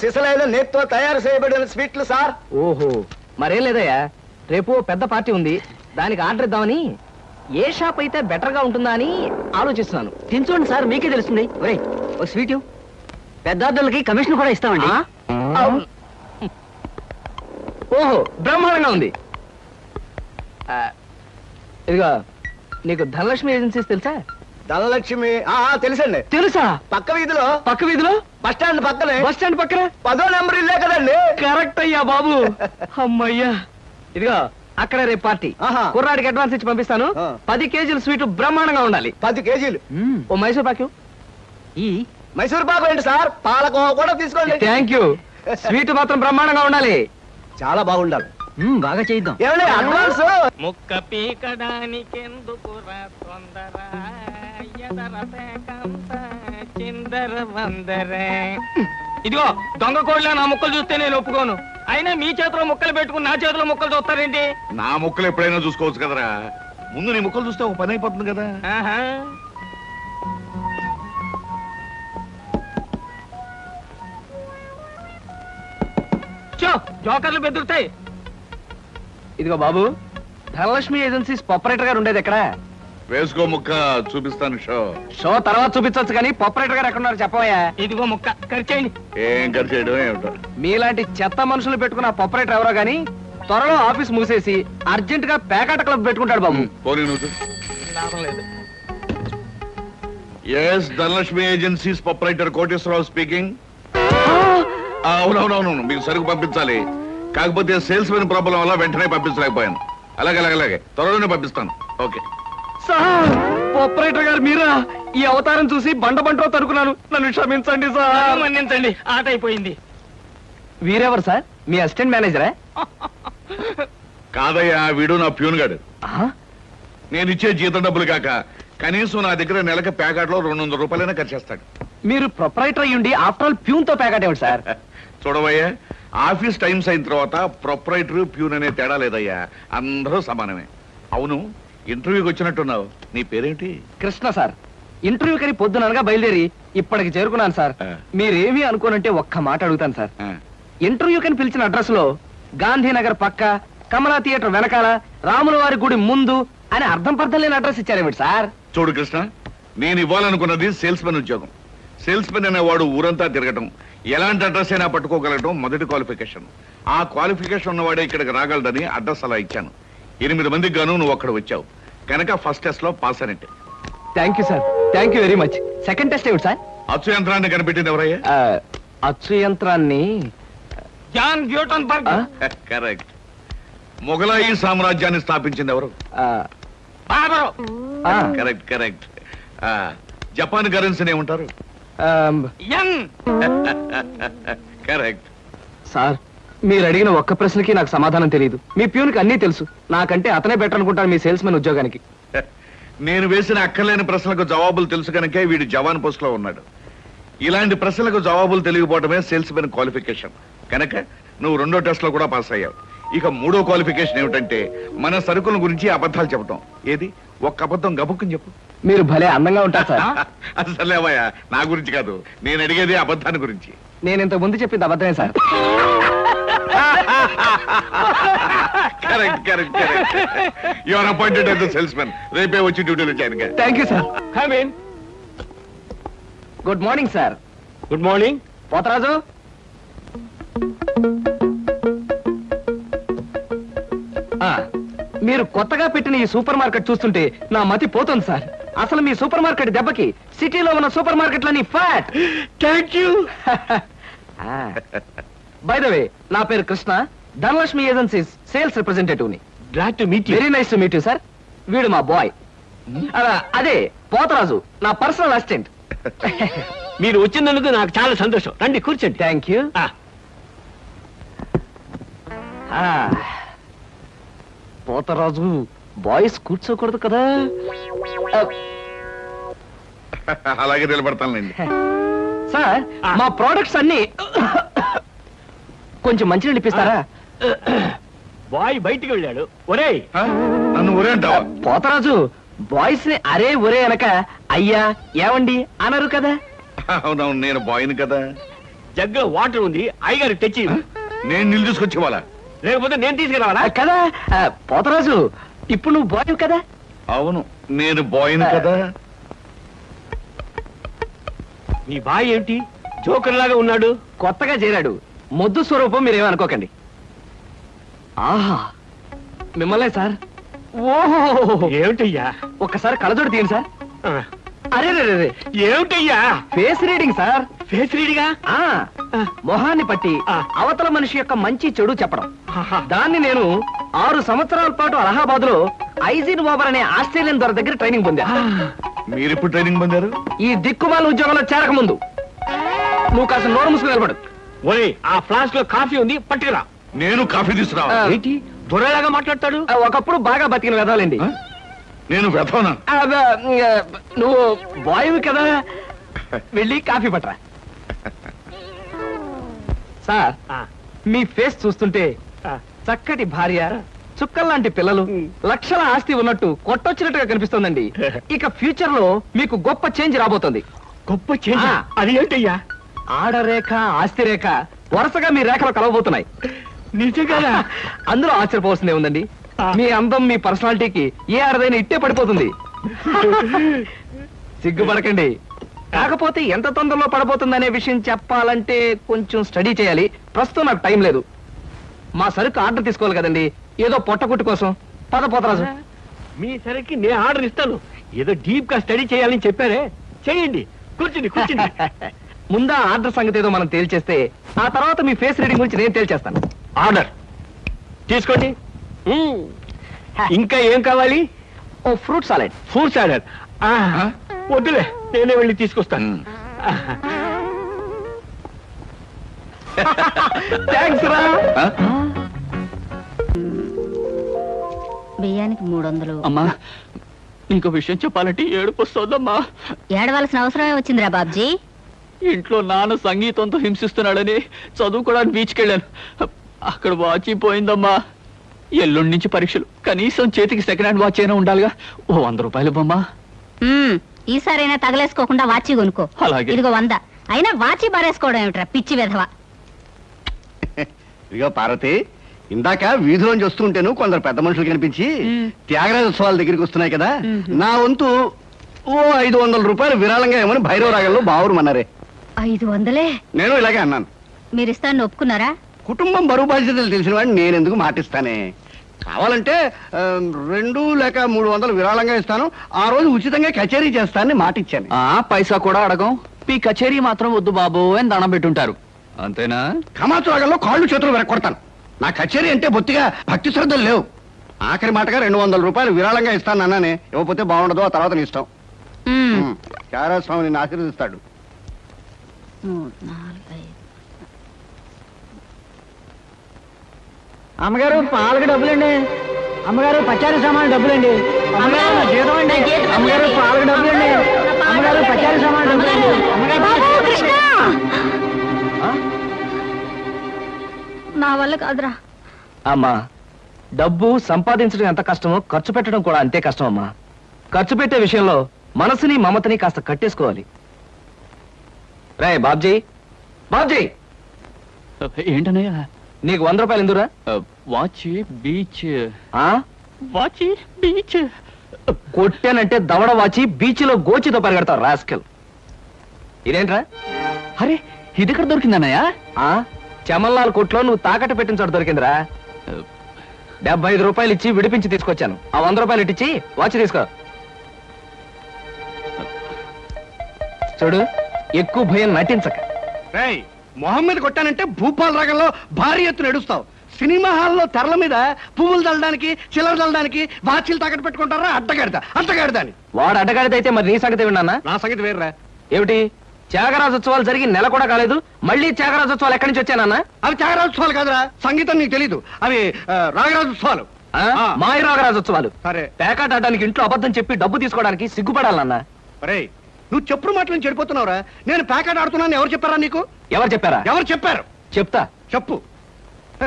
సిసలైన నేతితో తయారు చేయబడిన స్వీట్లు సార్. ఓహో, మరేం లేదయ్యా, రేపు పెద్ద పార్టీ ఉంది, దానికి ఆర్డర్ ఇద్దామని. ఏ షాప్ అయితే బెటర్ గా ఉంటుందా అని ఆలోచిస్తున్నాను. తినచూడండి సార్, మీకే తెలుస్తుంది. ఒరే ఒక స్వీట్ పెద్ద ఆర్డర్లకి కమిషన్ కూడా ఇస్తామండి. ఓహో, బ్రహ్మాండంగా ఉంది. ఇదిగో, నీకు ధనలక్ష్మి ఏజెన్సీస్ తెలుసా? ధనలక్ష్మి తెలుసండి. తెలుసా? పక్క వీధిలో బస్ స్టాండ్ పక్కనే. బస్ స్టాండ్ పక్కన 10వ నెంబర్ ఇల్లే కదండి. కరెక్ట్ అయ్యా బాబు. అమ్మయ్యా, ఇదిగో అక్కడ రేపు పార్టీ. కుర్రాడికి అడ్వాన్స్ ఇచ్చి పంపిస్తాను. 10 కేజీల స్వీట్ బ్రహ్మాండంగా ఉండాలి. 10 కేజీలు. ఓ మైసూర్ పాకు. ఈ మైసూర్ పాకు ఏంటి సార్, పాలకోవా కూడా తీసుకోండి. Thank you. స్వీట్ మాత్రం బ్రహ్మాండంగా ఉండాలి. చాలా బాగుండాలి. బాగా చేద్దాం. ఏమండి అడ్వాన్స్? ముక్క పీకడానికెందుకురా తొందర, చిందర వందరే. ఇదిగో దొంగ కోళ్ళ నా ముక్కలు చూస్తే నేను ఒప్పుకోను. అయినా మీ చేతిలో ముక్కలు పెట్టుకుని నా చేతిలో ముక్కలు చూస్తారేంటి? నా ముక్కలు ఎప్పుడైనా చూసుకోవచ్చు కదరా. ముందు నీ ముక్కలు చూస్తే ఒక పని అయిపోతుంది కదా. జోకర్లు బెదురుతాయి. ఇదిగో బాబు, ధనలక్ష్మి ఏజెన్సీస్ ఆపరేటర్ గారు ఉండేది ఎక్కడ? వేసుకో ముక్క, చూపిస్తాను షో తర్వాత చూపించవచ్చు కానీ ఆపరేటర్ గారు ఎక్కడున్నారు చెప్పవయ్యా. ఇదిగో ముక్క ఖర్చేయండి. ఏం ఖర్చు చేయడం ఏమిటో. మీలాంటి చెత్త మనుషులు పెట్టుకున్న ఆపరేటర్ ఎవరో గానీ త్వరలో ఆఫీస్ మూసేసి అర్జెంట్ గా పేకాట క్లబ్ పెట్టుకుంటాడు బాబు. పోనీ నువ్వు. లాభం లేదు. Yes, Dhanalakshmi agencies proprietor Koteswararao speaking. అవునవునవును, మీకు సరుకు పంపించాలి. కాకపోతే సేల్స్ మెన్ ప్రాబ్లం వల్ల వెంటనే పంపించలేకపోయాను. అలాగే త్వరలోనే పంపిస్తాను. ఓకే సార్, ఆపరేటర్ గారు మీరా? ఈ అవతారం చూసి బండలో తరుకున్నాను, నన్ను క్షమించండి సార్. మన్నించండి, ఆట అయిపోయింది. వీరెవరు సార్? మీ అసిస్టెంట్ మేనేజరా? కాదయ్యా, వీడు నా ప్యూన్ గాడు. నేను ఇచ్చే జీతం డబ్బులు కాక కనీసం నా దగ్గర నెలకి ప్యాకెట్లో 200 రూపాయలైనా ఖర్చు చేస్తాడు. మీరు ప్రొపరైటర్ అయ్యుండి ఆఫ్టర్ ఆల్ ప్యూన్ తో ప్యాకెట్ ఏమిటి సార్? చూడవయ్యా, ఆఫీస్ టైమ్స్ అయిన తర్వాత ప్రొపరైటర్ ప్యూన్ అనే తేడా లేదయ్యా, అందరూ సమానమే. అవును, ఇంటర్వ్యూకి వచ్చినట్టున్నావు, నీ పేరేంటి? కృష్ణ సార్. ఇంటర్వ్యూ కని పొద్దుననగా బయలుదేరి ఇప్పటికి చేరుకున్నాను సార్. మీరేమీ అనుకోనంటే ఒక్క మాట అడుగుతాను సార్. ఇంటర్వ్యూ కని పిలిచిన అడ్రస్ లో గాంధీనగర్ పక్క, కమలా థియేటర్ వెనకాల, రాముల వారి గుడి ముందు అని అర్థం పర్థం లేని అడ్రస్ ఇచ్చారేమిటి సార్? చూడు కృష్ణ, నేను ఇవ్వాలనుకున్నది సేల్స్ మెన్ ఉద్యోగం. సేల్స్ మెన్ అనేవాడు ఊరంతా తిరగటం, ఎలాంటి అడ్రస్ అయినా పట్టుకోగలగటం మొదటి క్వాలిఫికేషన్. ఆ క్వాలిఫికేషన్ ఉన్నవాడే ఇక్కడికి రాగలడని అడ్రస్ అలా ఇచ్చాను. 8 మందికి గాను నువ్వు అక్కడ వచ్చావు కనుక ఫస్ట్ టెస్ట్ లో పాస్ అయినట్టే. Thank you sir, thank you very much. Second test ఏమిటి సార్? అచ్చు యంత్రాన్ని కనిపెట్టింది ఎవరయ్యా? అచ్చు యంత్రాన్ని జాన్ గ్యూటన్బర్గ్. కరెక్ట్. మొఘలాయి సామ్రాజ్యాన్ని స్థాపించింది ఎవరు? బాబరు. కరెక్ట్. జపాన్ కరెన్సీని ఏమంటారు? యం. కరెక్ట్. సార్, మీరు అడిగిన ఒక్క ప్రశ్నకి నాకు సమాధానం తెలియదు. మీ ప్యూన్కి అన్నీ తెలుసు. నాకంటే అతనే బెటర్ అనుకుంటాను మీ సేల్స్ మెన్ ఉద్యోగానికి. నేను వేసిన అక్కర్లేని ప్రశ్నలకు జవాబులు తెలుసు కనుకే వీడు జవాన్ పోస్ట్ లో ఉన్నాడు. ఇలాంటి ప్రశ్నలకు జవాబులు తెలియకపోవడమే సేల్స్ మెన్ క్వాలిఫికేషన్. కనుక నువ్వు 2వ టెస్ట్ లో కూడా పాస్ అయ్యావు. ఇక 3వ క్వాలిఫికేషన్ ఏమిటంటే మన సరుకుల గురించి అబద్ధాలు చెప్పడం. ఏది, ఒక్క అబద్ధం గబుక్కుని చెప్పు. మీరు భలే అందంగా ఉంటారు సార్. అసలేవయ్యా, నా గురించి కాదు, నేను అడిగేది అబద్ధాన్ని గురించి. నేను ఇంతకు ముందు చెప్పింది అబద్ధమే sir. Correct. You are appointed as the salesmen. రేపే వచ్చి డ్యూటీలో జాయిన్ గా. Thank you sir. Good morning sir. Good morning. Potharaju, మీరు కొత్తగా పెట్టిన ఈ సూపర్ మార్కెట్ చూస్తుంటే నా మతి పోతుంది సార్. అసలు మీ సూపర్ మార్కెట్ దెబ్బకి సిటీలో ఉన్న సూపర్ మార్కెట్లన్నీ ఫ్యాట్. Thank you. By the way, నా పేరు Krishna, Dhanalakshmi agencies sales representative ని. Glad to meet you. Very nice to meet you sir. వీడు మా బాయ్. అదే పోతరాజు, నా పర్సనల్ అసిస్టెంట్. మీరు వచ్చినందుకు నాకు చాలా సంతోషం. రండి కూర్చోండి. Thank you. పోతరాజు, బాయ్స్ కూర్చోకూడదు కదా? అలాగే నిలబడతానులేండి. సార్, మా ప్రోడక్ట్స్ అన్ని కొంచెం మంచినీళ్ళు ఇప్పిస్తారా? బాయ్ బయటికి వెళ్ళాడు. ఒరేయ్, నన్ను ఒరే అంటావా? పోతరాజు, బాయ్స్ ని అరే ఒరే అనక అయ్యా ఏమండి అనరు కదా? అవునవును, నేను బాయ్ని కదా. జగ్గులో వాటర్ ఉంది అయ్యగారు తెచ్చి నేను నీళ్ళు తీసుకొచ్చి వాళ్ళ లేకపోతే నేను తీసుకురావాలా కదా పోతరాజు ఇప్పుడు నువ్వు బాయ్ కదా. అవును నేను బాయ్ని కదా. మీ బాయ్ ఏంటి జోకర్ లాగా ఉన్నాడు? కొత్తగా చేరాడు, మొద్దు స్వరూపం మీరేమనుకోకండి. ఆహా మిమ్మల్నే సార్. ఓహో ఏమిటయ్యా? ఒక్కసారి కళ్ళజోడు తీయండి సార్. ఆ, అరే ఏమిటయ్యా? Face reading sir. ఫేస్ రీడిగా? ఆ మొహాన్ని పట్టి ఆ. అవతల మనిషి యొక్క మంచి చెడు చెప్పడం. ఆహా. దాన్ని నేను 6 సంవత్సరాల పాటు అలహాబాద్ లో ఐజిన్ ఓవర్ అనే ఆస్ట్రేలియన్ దొర దగ్గర ట్రైనింగ్ పొందా. మీరు ఇప్పుడు ట్రైనింగ్ పొందారు? ఈ దిక్కుమాల ఉద్యోగంలో చేరక ముందు. నువ్వు కాస్త నోరు మూసుకుని నిలబడు. ఒరే ఆ ఫ్లాస్క్ లో కాఫీ ఉంది పట్టుకురా. నేను కాఫీ తీసుకురావా? ఏంటి దొరలాగా మాట్లాడతాడు? ఒకప్పుడు బాగా బతికిన వెదవాలండి. నేను వెతవనా? నువ్వు బాయ్ కదా, వెళ్ళి కాఫీ పట్టరా. సార్ ఆ, మీ ఫేస్ చూస్తుంటే ఆ. చక్కటి భార్య, చుక్కల్లాంటి పిల్లలు, లక్షల ఆస్తి ఉన్నట్టు కొట్టొచ్చినట్టుగా కనిపిస్తోందండి. ఇక ఫ్యూచర్ లో మీకు గొప్ప చేంజ్ రాబోతుంది. గొప్ప చేంజ్. ఆ. అది ఏంటయ్యా? ఆడరేఖ ఆస్తి రేఖ వరుసగా మీ రేఖలు కలవబోతున్నాయి. నిజంగా? అందులో ఆశ్చర్యపోవాల్సిందే ఉందండి. ఆ. మీ అందం మీ పర్సనాలిటీకి ఏ ఆడదైనా ఇట్టే పడిపోతుంది. సిగ్గుపడకండి. కాకపోతే ఎంత తొందరలో పడబోతుందనే విషయం చెప్పాలంటే కొంచెం స్టడీ చేయాలి. ప్రస్తుతం నాకు టైం లేదు. మా సరుకు ఆర్డర్ తీసుకోవాలి కదండి, ఏదో పొట్టకుట్టు కోసం. పద పోతరాజు. మీ సరికి నేను ఆర్డర్ ఇస్తాను. ఏదో డీప్ గా స్టడీ చేయాలని చెప్పారే, చేయండి. కూర్చుని కూర్చుని. ముందా ఆర్డర్ సంగతి ఏదో మనం తేల్చేస్తే ఆ తర్వాత మీ ఫేస్ రీడింగ్ గురించి నేను తేల్చేస్తాను. ఆర్డర్ తీసుకోండి. ఇంకా ఏం కావాలి? ఓ ఫ్రూట్ సాలెడ్. Fruits order. వద్దులే, నేనే వెళ్ళి తీసుకొస్తాను. థ్యాంక్స్ రా. బియ్యానికి 300. అమ్మా నీకు విషయం చెప్పాలంటే ఏడుపు వస్తోందమ్మా. ఏడవలసిన అవసరమే వచ్చిందిరా బాబ్జీ. ఇంట్లో నాన్న సంగీతంతో హింసిస్తున్నాడని చదువుకోవడానికి బీచ్కి వెళ్ళాను. అక్కడ వాచ్ పోయిందమ్మా. ఎల్లుండి నుంచి పరీక్షలు, కనీసం చేతికి సెకండ్ హ్యాండ్ వాచ్ అయినా ఉండాలిగా. ఓ 100 రూపాయలు బొమ్మా. ఈసారైనా తగలేసుకోకుండా వాచి కొనుక్కో. అలాగే. ఇదిగో 100. అయినా వాచి బారేసుకోవడం ఏమిట్రా పిచ్చి వెధవ. ఇదిగో పార్వతి, ఇందాక వీధిలోంచి వస్తుంటేను కొందరు పెద్ద మనుషులు కనిపించి త్యాగరాజోత్సవాల దగ్గరికి వస్తున్నాయి కదా, నా వంతు ఓ 500 రూపాయలు విరాళంగా ఏమని భైరవ రాగంలో బావురమన్నారే. 500? నేను ఇలాగే అన్నాను. మీరిస్తాను ఒప్పుకున్నారా? కుటుంబం బరువు బాధ్యతలు తెలిసిన వాడిని నేను ఎందుకు మాటిస్తానే. కావాలంటే 2 లేక 300 విరాళంగా ఇస్తాను. ఆ రోజు ఉచితంగా కచేరీ చేస్తానని మాటిచ్చాను. పైసా కూడా అడగం. మీ కచేరీ మాత్రం వద్దు బాబు అని దండం పెట్టుంటారు. అంతేనా? కమాతు రాగంలో కాళ్ళు చేతులు వెరక్కొడతాను. నా కచేరీ అంటే బొత్తిగా భక్తి శ్రద్ధలు లేవు. ఆఖరి మాటగా 200 రూపాయలు విరాళంగా ఇస్తాను అన్నానే. ఇవ్వకపోతే బాగుండదు, ఆ తర్వాత నీ ఇష్టం. చారాస్వామి నిన్ను ఆశీర్వదిస్తాడు. 3, 4, 5. అమ్మగారు పాలకు డబ్బులండి. అమ్మగారు పచారీ సామాన్ డబ్బులండి. అమ్మగారు నా జీతం అండి. అమ్మగారు పాలకు డబ్బులండి. అమ్మగారు పచారీ సామాన్ డబ్బులండి. నా వల్ల కాదురా. అమ్మా, డబ్బు సంపాదించడం ఎంత కష్టమో ఖర్చు పెట్టడం కూడా అంతే కష్టం అమ్మా. ఖర్చు పెట్టే విషయంలో మనసుని మమతని కాస్త కట్టేసుకోవాలి. రే బాబ్జీ, బాబ్జీ, ఏంటనయ్యా? నీకు 100 రూపాయలు ఎందురా? Watch beach. ఆ? Watch beach. కొట్టానంటే దవడ వాచి బీచ్లో గోచితో పరిగెడతావు రాస్కెల్. ఇదేంట్రా? అరే ఇది ఎక్కడ దొరికిందన్నయ్యా? ఆ చమల్లాల్ కొట్లో నువ్వు తాకట్టు పెట్టిన చోట దొరికిందిరా. 75 రూపాయలు ఇచ్చి విడిపించి తీసుకొచ్చాను. ఆ 100 రూపాయలు ఇచ్చి వాచ్ తీసుకో. చూడు, ఎక్కువ భయం నటించక. రేయ్, మొహం మీద కొట్టానంటే భూపాల్ రాగంలో భారీ ఎత్తున ఎడుస్తావు. సినిమా హాల్లో తెరల మీద పువ్వులు చల్లడానికి, చిల్లర చల్లడానికి వాచీలు తాకట్టు పెట్టుకుంటారా? అడ్డగాడిదా అని. వాడు అడ్డగాడిదైతే మరి నీ సంగతి విన్నానా? నా సంగతి వేర్రా. ఏమిటి, త్యాగరాజోత్సవాలు జరిగి నెల కూడా కాలేదు, మళ్ళీ త్యాగరాజోత్సవాలు ఎక్కడి నుంచి వచ్చానన్నా? అవి త్యాగరాజోత్సవాలు కాదురా, సంగీతం నీకు తెలీదు. అవి రాగరాజోత్సవాలు. మాయ రాగరాజోత్సవాలు. సరే, పేకాట ఆడడానికి ఇంట్లో అబద్ధం చెప్పి డబ్బు తీసుకోవడానికి సిగ్గుపడాలన్నా. రేయ్, నువ్వు చెప్పుడు మాటలు చెడిపోతున్నావురా. నేను ప్యాకెట్ ఆడుతున్నాను ఎవరు చెప్పారా నీకు? ఎవరు చెప్పారా? ఎవరు చెప్పారు? చెప్తా. చెప్పు. హ,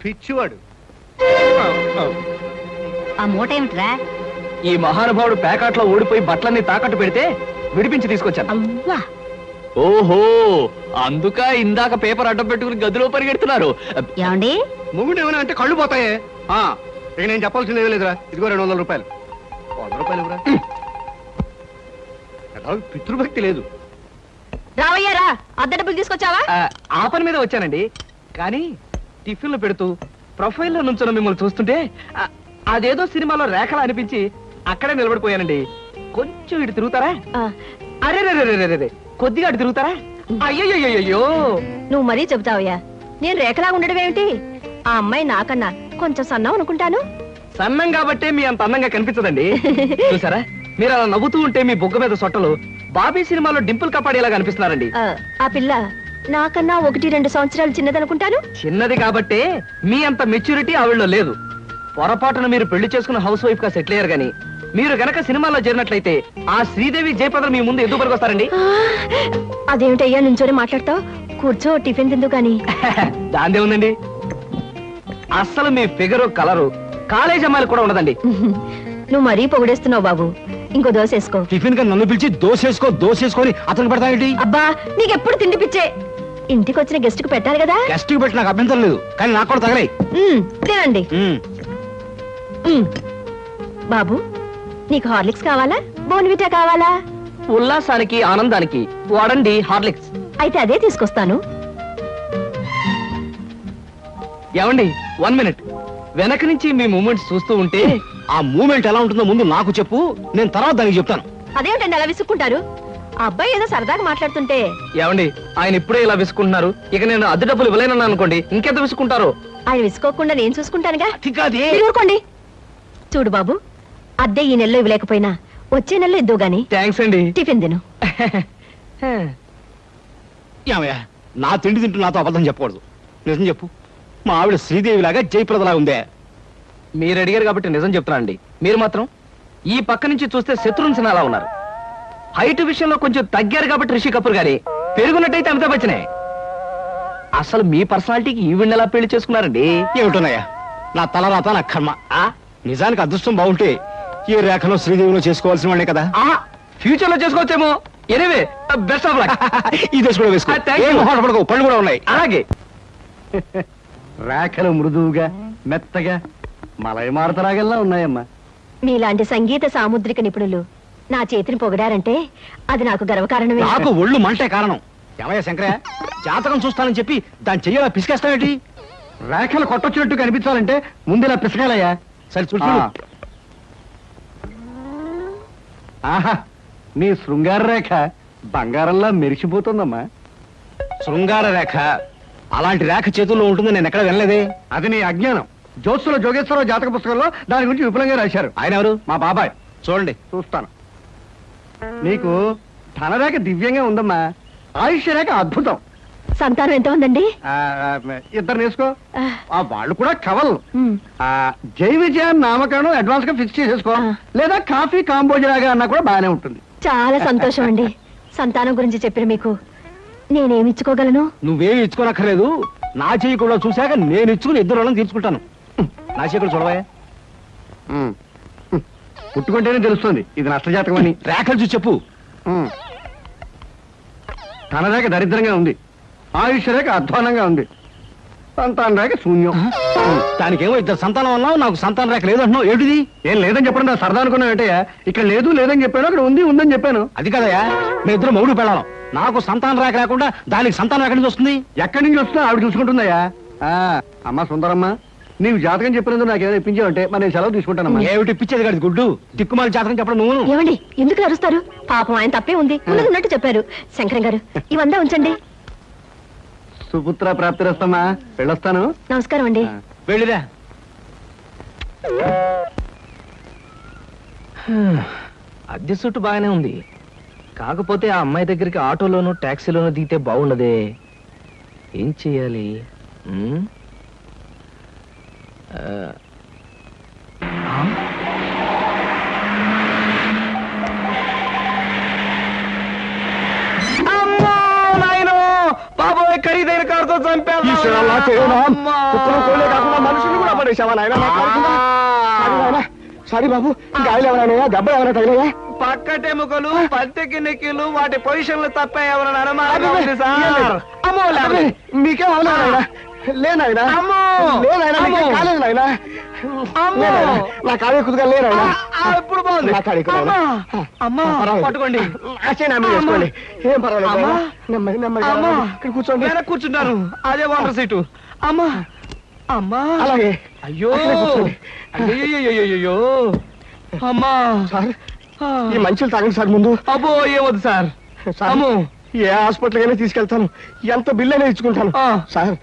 పిచ్చివాడు. ఆ మూట ఏమిట్రా? ఈ మహానుభావుడు పేకాట్లో ఓడిపోయి బట్టలన్నీ తాకట్టు పెడితే విడిపించి తీసుకొచ్చాను. అవ్వా, ఓహో అందుక ఇందాక పేపర్ అడ్డం పెట్టుకుని గదిలో పరిగెడుతున్నారు. ఏమండి మొగుడు ఏమైనా అంటే కళ్ళు పోతాయే. ఇక నేను చెప్పాల్సింది ఏమీ లేదురా. ఇదిగో 200 రూపాయలు. 100 రూపాయలు ఇవ్వరా. పితృభక్తి లేదు. రావయ్యారా అద్దె డబ్బులు తీసుకొచ్చావా? ఆ పని మీద వచ్చానండి. కానీ టిఫిన్లు పెడుతూ ప్రొఫైల్లో నుంచున్న మిమ్మల్ని చూస్తుంటే అదేదో సినిమాలో రేఖలా అనిపించి అక్కడే నిలబడిపోయానండి. కొంచెం ఇటు తిరుగుతారా? అరే రే కొద్దిగా అటు తిరుగుతారా? అయ్యో నువ్వు మరీ చెబుతావయ్యా. నేను రేఖలాగా ఉండడం ఏమిటి? ఆ అమ్మాయి నాకన్నా కొంచెం సన్నం అనుకుంటాను. సన్నం కాబట్టే మీ అంత అందంగా కనిపించదండి. చూసారా మీరు అలా నవ్వుతూ ఉంటే మీ బొగ్గ మీద సొట్టలు బాబీ సినిమాలో డింపుల్ కపాడేలాగా అనిపిస్తున్నారండి. ఆ పిల్ల నాకన్నా 1-2 సంవత్సరాలు చిన్నదనుకుంటాను. చిన్నది కాబట్టే మీ అంత మెచ్యూరిటీ ఆవిడలో లేదు. పొరపాటున మీరు పెళ్లి చేసుకున్న హౌస్ వైఫ్ గా సెటిల్ అయ్యారు గాని మీరు గనక సినిమాలో చేరినట్లయితే ఆ శ్రీదేవి జయప్రద మీ ముందు ఎందుకు పనికొస్తారండి? అదేమిటయ్యా నుంచోని మాట్లాడతావు? కూర్చో, టిఫిన్ తిందు గాని. దాందే ఉందండి. అస్సలు మీ ఫిగరు కలరు కాలేజ్ అమ్మాయిలు కూడా ఉండదండి. నువ్వు మరీ పొగిడేస్తున్నావు బాబు. ఇంకో దోశ వేసుకో. టిఫిన్ గా నన్ను పిలిచి దోసేసుకొని అతను పెడతాయేంటి? అబ్బా నీకెప్పుడు తిండి పిచ్చే. ఇంటికి వచ్చిన గెస్ట్ కు పెట్టాలి కదా. గెస్ట్ కి పెట్టి నాకు అభ్యంతరం లేదు, కానీ నాకు కూడా తగలే. తినండి. బాబు నీకు హార్లిక్స్ కావాలా, బోన్విటా కావాలా? ఉల్లాసానికి ఆనందానికి వాడండి హార్లిక్స్. అయితే అదే తీసుకొస్తాను. ఏమండి 1 మినిట్. వెనక నుంచి మీ మూమెంట్స్ చూస్తూ ఉంటే ఆ మూమెంట్ ఎలా ఉంటుందో ముందు నాకు చెప్పు, నేను తర్వాత దానికి చెప్తాను. అదేమిటండి అలా విసుక్కుంటారు? ఆ అబ్బాయి ఏదో సరదాగా మాట్లాడుతుంటే. ఏమండి ఆయన ఇప్పుడే ఇలా విసుకుంటున్నారు. ఇక నేను అద్దె డబ్బులు ఇవ్వలేనన్నా అనుకోండి ఇంకెంత విసుకుంటారో. ఆయన విసుకోకుండా నేను చూసుకుంటానుగా. అతికాదే. మీరు ఊరుకోండి. చూడు బాబు, అద్దె ఈ నెలలో ఇవ్వలేకపోయినా వచ్చే నెలలో ఇద్దు గాని. థ్యాంక్స్ అండి. టిఫిన్ తిను. ఏమయ్యా, నా తిండి తింటూ నాతో అబద్ధం చెప్పకూడదు. నిజం చెప్పు, మా ఆవిడ శ్రీదేవిలాగా జయప్రదలా ఉందే? మీరు అడిగారు కాబట్టి నిజం చెప్తానండి. మీరు మాత్రం ఈ పక్క నుంచి చూస్తే శత్రుఘ్న సిన్హా ఉన్నారు. హైట్ విషయంలో కొంచెం తగ్గారు కాబట్టి రిషి కపూర్ గారి, పెరుగున్నట్టయితే అమితాబ్ బచ్చనే. అసలు మీ పర్సనాలిటీకి ఈవిడ్ని ఎలా పెళ్లి చేసుకున్నారండి? ఏమిటోనయ్యా, నా తలరాత నా కర్మ. నిజానికి అదృష్టం బాగుంటే ఈ రేఖలో శ్రీదేవిలో చేసుకోవాల్సిన వాడే కదా. ఫ్యూచర్ లో చేసుకోవచ్చేమో. Anyway best of luck. ఈ దశ కూడా వేసుకో. ఏం మొహమాట పడకు, పళ్ళు కూడా ఉన్నాయి. అలాగే. రేఖలు మృదువుగా మెత్తగా మలయమారుతరాగల్లా ఉన్నాయమ్మా. మీలాంటి సంగీత సాముద్రిక నిపుణులు నా చేతిని పొగిడారంటే అది నాకు గర్వకారణమే. నాకు ఒళ్ళు మంటే కారణం. ఏమయ్యా శంకరయ్య, జాతకం చూస్తానని చెప్పి దాన్ని చెయ్యాలా పిసికేస్తావేంటి? రేఖలు కొట్టొచ్చినట్టు కనిపించాలంటే ముందులా పిసకాలయ్యా. సరే చూడు. ఆహా, నీ శృంగార రేఖ బంగారంలా మెరిసిపోతుందమ్మా. శృంగార రేఖ అలాంటి రేఖ చేతుల్లో ఉంటుందని నేను ఎక్కడ వినలేదే. అది నీ అజ్ఞానం. జ్యోత్సుల జోగేశ్వరరావు జాతక పుస్తకంలో దాని గురించి విపులంగా రాశారు. ఆయన ఎవరు? మా బాబాయ్. చూడండి. చూస్తాను. నీకు ధనరేఖ దివ్యంగా ఉందమ్మా. ఆయుష్య రేఖ అద్భుతం. సంతానం ఎంత ఉందండి? 2 వేసుకో. వాళ్ళు కూడా కవలు. ఉమ్. జై విజయాన్ని నామకరణం అడ్వాన్స్ గా ఫిక్స్ చేసేసుకో. లేదా కాఫీ కాంబోజలాగా అన్నా కూడా బాగానే ఉంటుంది. చాలా సంతోషం అండి. సంతానం గురించి చెప్పిన మీకు నేనేమి ఇచ్చుకోగలను? నువ్వేమి ఇచ్చుకోనక్కర్లేదు. నా చెయ్యి కూడా చూశాక నేను ఇచ్చుకుని 2 రోజులను తీర్చుకుంటాను. నా చెయ్యి కూడా చూడవా. పుట్టుకుంటేనే తెలుస్తుంది ఇది నష్టజాతకం అని. రేఖలు చూసి చెప్పు. ధనరేఖ దరిద్రంగా ఉంది. ఆయుష్ రేఖ అధ్వానంగా ఉంది. సంతాన రేఖ శూన్యం. దానికేమో 2 సంతానం అన్నావు, నాకు సంతాన రేఖ లేదంటున్నావు. ఏమిటిది? ఏం లేదని చెప్పడం నా సరదా అనుకున్నావు ఏంటయ్యా? ఇక్కడ లేదు లేదని చెప్పాను, అక్కడ ఉంది ఉందని చెప్పాను. అది కదయా, మీ ఇద్దరు మొగుడు పెళ్ళాం. నాకు సంతాన రేఖ లేకుండా దానికి సంతానం ఎక్కడి నుంచి వస్తుంది? ఎక్కడి నుంచి వస్తుందో ఆవిడ చూసుకుంటుందయ్యా. అమ్మా సుందరమ్మ, నీవు జాతకం చెప్పినందుకు నాకు ఏదో ఇప్పించావంటే మరి నేను సెలవు తీసుకుంటానమ్మా. ఏమిటి ఇప్పించేది కాదు గుడ్డు, దిక్కుమాలి జాతకం చెప్పడం నువ్వు. ఏమండి ఎందుకు అరుస్తారు? పాపం ఆయన తప్పే ఉంది, ఉన్నట్టు చెప్పారు. శంకరం గారు ఇవంతా ఉంచండి. సుపుత్ర ప్రాప్తిరస్తమ్మా, వెళ్ళొస్తాను. నమస్కారం అండి. వెళ్ళిరా. అద్దె సుట్టు బాగానే ఉంది. కాకపోతే ఆ అమ్మాయి దగ్గరికి ఆటోలోను టాక్సీలోను దిగితే బాగుండదే. ఏం చెయ్యాలి? బాబోయ్, ఖరీదైన కారుతో చంపాను. మనుషులు కూడా పడేసావా నాయన? సారీ బాబు, గాయలు ఎవరైనా దెబ్బలు ఎవరైనా తగిలాయా? పక్కటెముకలు పత్తెకి నెక్కిలు వాటి పొజిషన్లు తప్పాయేమని అనుమానంగా ఉంది సార్. అమ్మో లేవలేదు. మీకేం అవలేదు లేనాయనా అమ్మో! అమ్మో! కాలేదు నాయనా అమ్మో! నా కాడే కుదుగా లేనాయనా ఇప్పుడు బాగుంది. నా కాడికి అమ్మా! అమ్మా పట్టుకోండి. చేసుకోండి ఏం పర్వాలేదు అమ్మా! నాయనా. నెమ్మది నెమ్మది అమ్మా! ఇక్కడ కూర్చోండి వెనక్కి కూర్చుంటాను. అదే వాటర్ సీటు. అమ్మా అమ్మా అలాగే అయ్యో అక్కడే కూర్చోండి. అయ్యో అమ్మా సార్ ఈ మంచులు తాగండి సార్ ముందు అబ్బో ఏమొద్దు సార్. సార్ అమ్మో ఏ హాస్పిటల్కైనా తీసుకెళ్తాను ఎంత బిల్ అయినా ఇచ్చుకుంటాను ఆ. సార్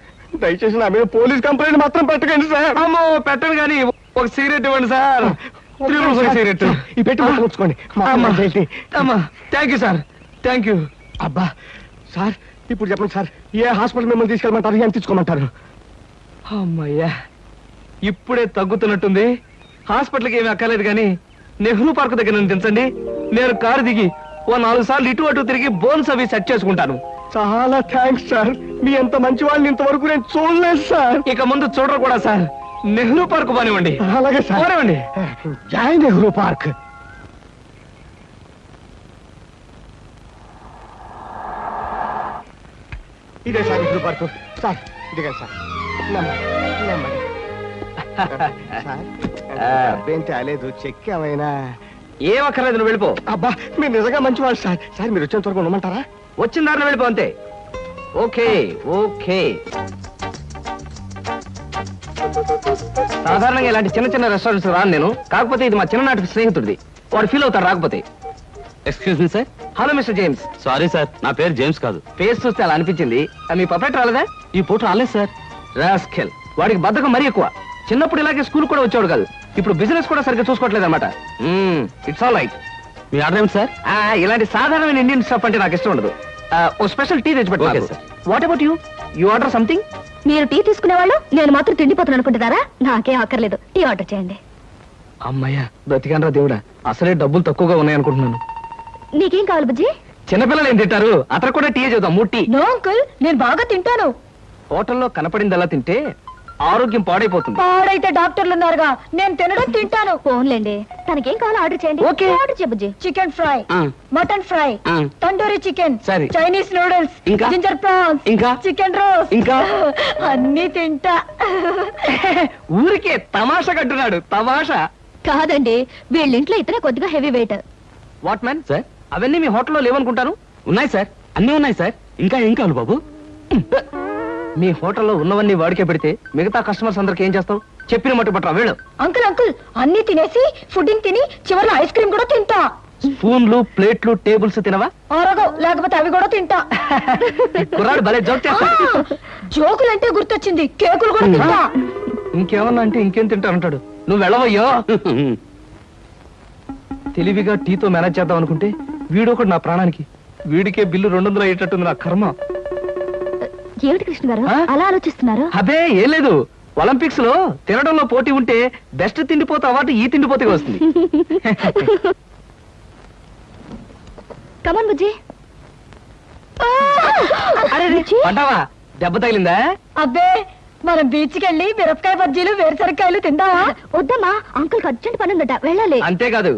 దయచేసి నా మీద పోలీస్ కంప్లైంట్ మాత్రం పెట్టకండి సార్ అమ్మో పెట్టను కానీ ఒక సిగరెట్ ఇవ్వండి సార్. 3 రూపీస్ ఒక సిగరెట్. ఈ పెట్టి ఉంచుకోండి అమ్మా అమ్మా thank you sir thank you. అబ్బా సార్ ఇప్పుడు చెప్పండి సార్ ఏ హాస్పిటల్ మిమ్మల్ని తీసుకెళ్ళమంటారు ఎంత తీసుకోమంటారు అమ్మయ్యా ఇప్పుడే తగ్గుతున్నట్టుంది. హాస్పిటల్కి ఏమీ అక్కర్లేదు కానీ నెహ్రూ పార్క్ దగ్గర నన్ను దించండి. నేను కారు దిగి ఓ 4 సార్లు ఇటు అటు తిరిగి బోన్స్ అవి సెట్ చేసుకుంటాను. చాలా థ్యాంక్స్ సార్ మీ ఎంత మంచి వాళ్ళని ఇంతవరకు నేను చూడలేదు సార్ ఇక ముందు చూడరు కూడా సార్. నెహ్రూ పార్క్ పోనివ్వండి. అలాగే సార్ పోనివ్వండి. జై నెహ్రూ పార్క్ ఇదే సార్ నెహ్రూ పార్క్ సార్ ఇదిగా సార్ నెమ్మది సార్ అబ్బేం తేలేదు చెక్ ఏమైనా ఏం అక్కర్లేదు నువ్వు వెళ్ళిపో. అబ్బా మీరు నిజంగా మంచివాళ్ళు సార్ సార్ మీరు వచ్చేంత వరకు ఉండమంటారా వచ్చిన దారిలో వెళ్ళిపో అంతే. Okay okay. సాధారణంగా ఇలాంటి చిన్న చిన్న రెస్టారెంట్స్ రాను నేను. కాకపోతే ఇది మా చిన్ననాటి స్నేహితుడిది. వాడు ఫీల్ అవుతారు రాకపోతే. Excuse me sir. Hello mister James. Sorry sir, నా పేరు జేమ్స్ కాదు. ఫేస్ చూస్తే అలా అనిపించింది. మీ పర్ఫెక్ట్ రాలేదా? ఈ పూట రాలేదు సార్. రాస్కెల్. వాడికి బద్ధకం మరీ ఎక్కువ. చిన్నప్పుడు ఇలాగే స్కూల్ కూడా వచ్చాడు కాదు. ఇప్పుడు బిజినెస్ కూడా సరిగ్గా చూసుకోవట్లేదు అనమాట. It's all right. Me order ఏమిటి సార్? ఇలాంటి సాధారణమైన ఇండియన్ స్టఫ్ అంటే నాకు ఇష్టం ఉండదు. ఓ స్పెషల్ టీ తెచ్చి Okay, పెట్టు. sir. What about you? You order something? మీరు టీ తీసుకునేవాళ్ళు నేను మాత్రం తిండిపోతాను అనుకుంటున్నారా? నాకేం అక్కర్లేదు, టీ ఆర్డర్ చేయండి. అమ్మయ్యా బ్రతికానరా దేవుడా. అసలే డబ్బులు తక్కువగా ఉన్నాయనుకుంటున్నాను. నీకేం కావాలి బుజ్జి? చిన్నపిల్లలు ఏం తింటారు? అతను కూడా టీ చూద్దాం. 3 టీ. నో అంకుల్, నేను బాగా తింటాను. హోటల్లో కనపడిందల్లా తింటే ఆరోగ్యం పాడైపోతుంది. పాడైతే డాక్టర్లు ఉన్నారుగా, నేను తినడం తింటాను. ఫోన్లేండి, తనకేం కావాలో ఆర్డర్ చేయండి. ఓకే. ఆర్డర్ చేయ బుజ్జి. చికెన్ ఫ్రై, ఆ. మటన్ ఫ్రై, ఆ. తండూరి చికెన్, సరే. చైనీస్ నూడిల్స్, ఇంకా? జింజర్ ప్రాన్స్, ఇంకా? చికెన్ రోస్, ఇంకా? అన్ని తింటా. ఊరికే తమాషా కట్టున్నాడు. తమాషా. కాదండి, వీళ్ళింట్లో ఇతనే కొద్దిగా heavy weight. What man sir అవన్నీ మీ హోటల్లో లేవనుకుంటాను. ఉన్నాయి సార్, అన్నీ ఉన్నాయి సార్. ఇంకా ఏం కావాలి బాబు? మీ హోటల్లో ఉన్నవన్నీ వాడికే పెడితే మిగతా కస్టమర్స్ అందరికి ఏం చేస్తావు? చెప్పిన మట్టు పట్టరా వీళ్ళు. అంకుల్ అంకుల్, అన్ని తినేసి ఫుడ్డింగ్ తిని చివరిలో ఐస్ క్రీమ్ కూడా తింటా. స్పూన్లు ప్లేట్లు టేబుల్స్ తినవా? ఆరగో, లేకపోతే అవి కూడా తింటా. కుర్రాడు భలే జోక్ చేస్తాడు. జోకులంటే గుర్తొచ్చింది, కేకులు కూడా తింటా. ఇంకేమన్నా అంటే ఇంకేం తింటానంటాడు. నువ్వు వెళ్ళవయ్యో. తెలివిగా టీతో మేనేజ్ చేద్దాం అనుకుంటే వీడొకడు నా ప్రాణానికి. వీడికే బిల్లు 200 అయ్యేటట్టుంది నా కర్మ. ఏమిటి కృష్ణ గారు ఆ? అలా ఆలోచిస్తున్నారు? అదే ఏం లేదు. ఒలింపిక్స్ లో తినడంలో పోటీ ఉంటే బెస్ట్ తిండిపోతే అవార్డు ఈ తిండిపోతేగా వస్తుంది. కమన్ బుజ్జి. అరే పడ్డావా? దెబ్బ తగిలిందా? అబ్బే, మనం బీచ్ కి వెళ్ళి మిరపకాయ బజ్జీలు వేరుసరికాయలు తిందామా? వద్దమ్మా, అంకుల్ అర్జెంట్ పని ఉందట, వెళ్ళాలి. అంతేకాదు,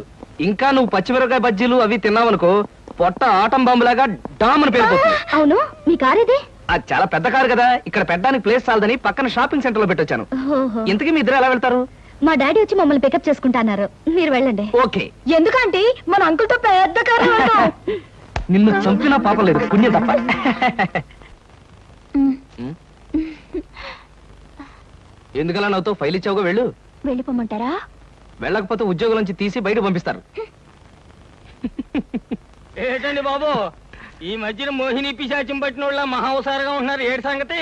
ఇంకా నువ్వు పచ్చిమిరపకాయ బజ్జీలు అవి తిన్నావనుకో పొట్ట ఆటం బాంబులాగా డామ్ అని పేరుపోతుంది. అవును, మీ కార్ ఇది? అది చాలా పెద్ద కారు కదా, ఇక్కడ పెట్టడానికి ప్లేస్ చాలదని పక్కన షాపింగ్ సెంటర్ లో పెట్టొచ్చాను. ఓహో. ఇంతకీ మీ ఇద్దరు ఎలా వెళ్తారు? మా డాడీ వచ్చి మమ్మల్ని పికప్ చేసుకుంటాన్నారు, మీరు వెళ్ళండి. ఓకే. ఎందుకంటే మన అంకుల్ తో పెద్ద కారు వెళ్దాం. నిన్ను చంపినా పాపం లేదు, పుణ్యం తప్ప. ఎందుకలా నవ్వుతో ఫైల్ ఇచ్చావుగా, వెళ్ళు. వెళ్ళిపోమంటారా? వెళ్ళకపోతే ఉద్యోగం నుంచి తీసి బయట పంపిస్తారు. ఏంటండి బాబు, ఈ మధ్యన మోహిని పిశాచం పట్టిన వాళ్ళ మహావసారగా ఉంటున్నారు. ఏడు సంగతి?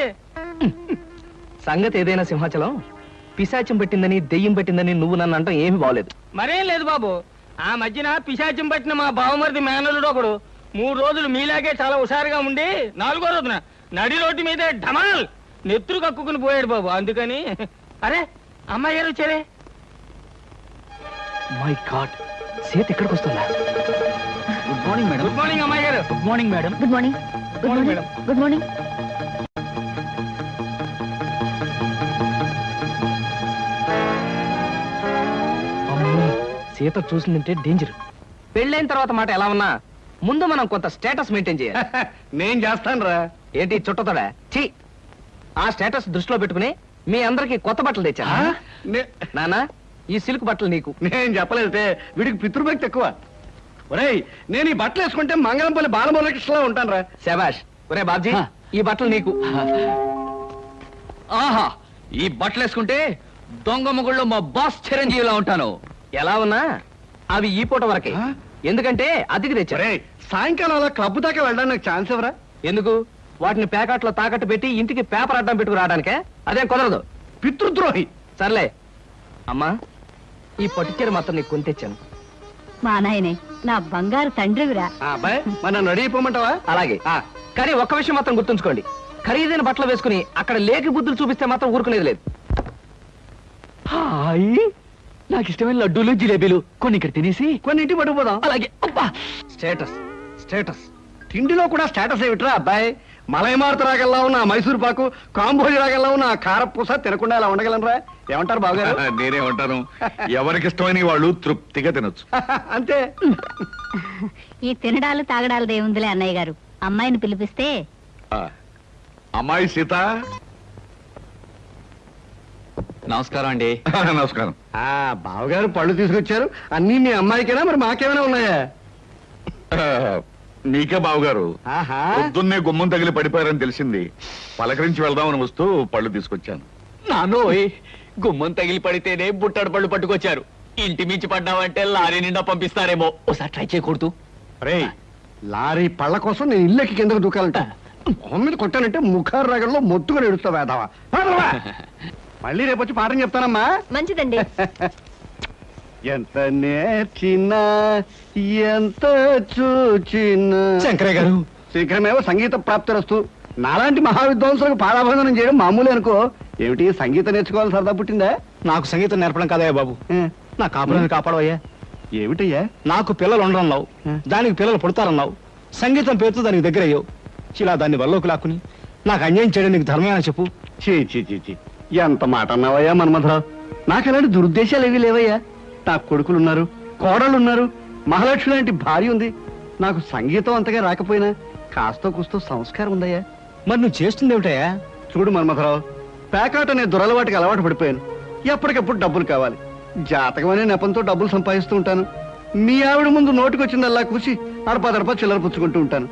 సంగతి ఏదైనా సింహాచలం, పిశాచం పెట్టిందని దెయ్యం పెట్టిందని నువ్వు నన్ను అంటాం ఏమీ బాగలేదు. మరేం లేదు బాబు, ఆ మధ్యన పిశాచం పట్టిన మా బావమరిది మేనలుడు ఒకడు 3 రోజులు మీలాగే చాలా హుషారుగా ఉండి 4వ రోజున నడి రోడ్డు మీదే ఢమాల్ నెత్తురు కక్కుకుని పోయాడు బాబు. అందుకని అరే అమ్మాయి గారు వచ్చారే. మై గాడ్, సీత ఇక్కడికి వస్తుందా? Good morning madam. Good morning అమ్మాయి గారు. Good morning madam. Good morning. Good morning, morning. Good morning. అమ్మో, సీత చూసిందంటే డేంజర్. పెళ్ళైన తర్వాత మాట ఎలా ఉన్నా ముందు మనం కొంత స్టేటస్ మెయింటైన్ చేయాలి. నేను చేస్తాను రా. ఏంటి చుట్టతోడా? ఛీ! ఆ స్టేటస్ దృష్టిలో పెట్టుకుని మీ అందరికి కొత్త బట్టలు తెచ్చా. నానా, ఈ సిల్క్ బట్టలు నీకు. నేను చెప్పలేదే, వీడికి పితృభక్తి ఎక్కువ. ఒరేయ్, నేను ఈ బట్టలు వేసుకుంటే మంగళంపల్లి బాలమురకృష్ణలా ఉంటాను రా. శబాష్. ఒరే బాబ్జీ, ఈ బట్టలు నీకు. ఆహా, ఈ బట్టలు వేసుకుంటే దొంగ మొగుళ్ళు మా బాస్ చిరంజీవిలా ఉంటాను. ఎలా ఉన్నా అవి ఈ పూట వరకే. ఎందుకంటే అద్దెకి తెచ్చా. ఒరేయ్, సాయంకాలం అలా క్లబ్ దాకా వెళ్ళడానికి నాకు ఛాన్స్ ఎవరా? ఎందుకు? వాటిని ప్యాకెట్లో తాకట్టు పెట్టి ఇంటికి పేపర్ అడ్డం పెట్టుకు రావడానికే. అదేం కుదరదు. పితృద్రోహి. సర్లే అమ్మా, ఈ పట్టుచీర మాత్రం నీకు కొని తెచ్చాను. మా నాయనే నా బంగారు తండ్రివిరా. అబ్బాయి, మరి నన్ను రెడీ అయిపోమంటావా? అలాగే. కానీ ఒక్క విషయం మాత్రం గుర్తుంచుకోండి, ఖరీదైన బట్టలు వేసుకుని అక్కడ లేకి బుద్ధులు చూపిస్తే మాత్రం ఊరుకునేది లేదు. హాయ్, నాకు ఇష్టమైన లడ్డూలు జిలేబీలు కొన్ని ఇక్కడ తినేసి కొన్ని ఇంటికి పట్టుకుపోదాం. అలాగే. అబ్బా, స్టేటస్ స్టేటస్. తిండిలో కూడా స్టేటస్ ఏమిట్రా అబ్బాయి? మలైమారుత రాగల్లా ఉన్న మైసూర్ పాకు, కాంబోజి రాగల్లా ఉన్న కారపూస తినకుండా ఇలా ఉండగలనరా? ఏమంటారు బావగారు? నేనేమంటాను, ఎవరికి ఇష్టమైన వాళ్ళు తృప్తిగా తినొచ్చు. అంతే. ఈ తినడాలు తాగడాలు దేవుందిలే అన్నయ్య గారు. అమ్మాయిని పిలిపిస్తే ఆ, అమ్మాయి సీత. నమస్కారం అండి. నమస్కారం. బావగారు పళ్ళు తీసుకొచ్చారు. అన్నీ మీ అమ్మాయికేనా, మరి మాకేమైనా ఉన్నాయా? ఆ, నీకే బావగారు. ఆహా. పొద్దున్నే గుమ్మం తగిలి పడిపోయారని తెలిసింది. పలకరించి వెళ్దామని వస్తూ పళ్ళు తీసుకొచ్చాను. నానోయ్, గుమ్మం తగిలి పడితేనే బుట్టడు పళ్ళు పట్టుకొచ్చారు. ఇంటి మించి పడ్డావంటే లారీ నిండా పంపిస్తారేమో. ఒకసారి ట్రై చేయకూడదు. రేయ్, లారీ పళ్ళ కోసం నేను ఇల్లెక్కి కిందకు దూకాలంట. మొహం మీద కొట్టానంటే ముఖారు రగల్లో మొత్తుగా ఎడుస్తావు వేదావా. మళ్ళీ రేపు వచ్చి పాఠం చెప్తానమ్మా. మంచిదండి. ఎంత నేర్చినా ఎంత చూచినా. శంకరయ్య గారు, శీఘ్రమేవో సంగీత ప్రాప్తిరస్తు. నాలాంటి మహావిద్వాంసులకు పాదాభందనం చేయడం మామూలే అనుకో. ఏమిటి, సంగీతం నేర్చుకోవాలి సరదా పుట్టిందా? నాకు సంగీతం నేర్పడం కాదయ్యా బాబు, నా కాపురాన్ని కాపాడవయ్యా. ఏమిటయ్యా? నాకు పిల్లలు ఉండరన్నావు, దానికి పిల్లలు పుడతారన్నావు. సంగీతం పేరుతో దానికి దగ్గర అయ్యావు. ఇలా దాన్ని వల్లోకి లాక్కుని నాకు అన్యాయం చేయడం నీకు ధర్మమేనా చెప్పు? చీ చీ చీ చీ, ఎంత మాట అన్నావయ్యా మన్మథరావు. నాకు అలాంటి దురుద్దేశాలు ఏవీ లేవయ్యా. నాకు కొడుకులున్నారు, కోడళ్ళున్నారు, మహాలక్ష్మి లాంటి భార్య ఉంది. నాకు సంగీతం అంతగా రాకపోయినా కాస్తో కూస్తో సంస్కారం ఉందయ్యా. మరి నువ్వు చేస్తుంది ఏమిటయ్యా? చూడు మన్మథరావు, పేకాట అనే దురలవాటికి అలవాటు పడిపోయాను. ఎప్పటికప్పుడు డబ్బులు కావాలి. జాతకం అనే నెపంతో డబ్బులు సంపాదిస్తూ ఉంటాను. మీ ఆవిడ ముందు నోటికొచ్చిందల్లా కూసి అడపా చిల్లర పుచ్చుకుంటూ ఉంటాను.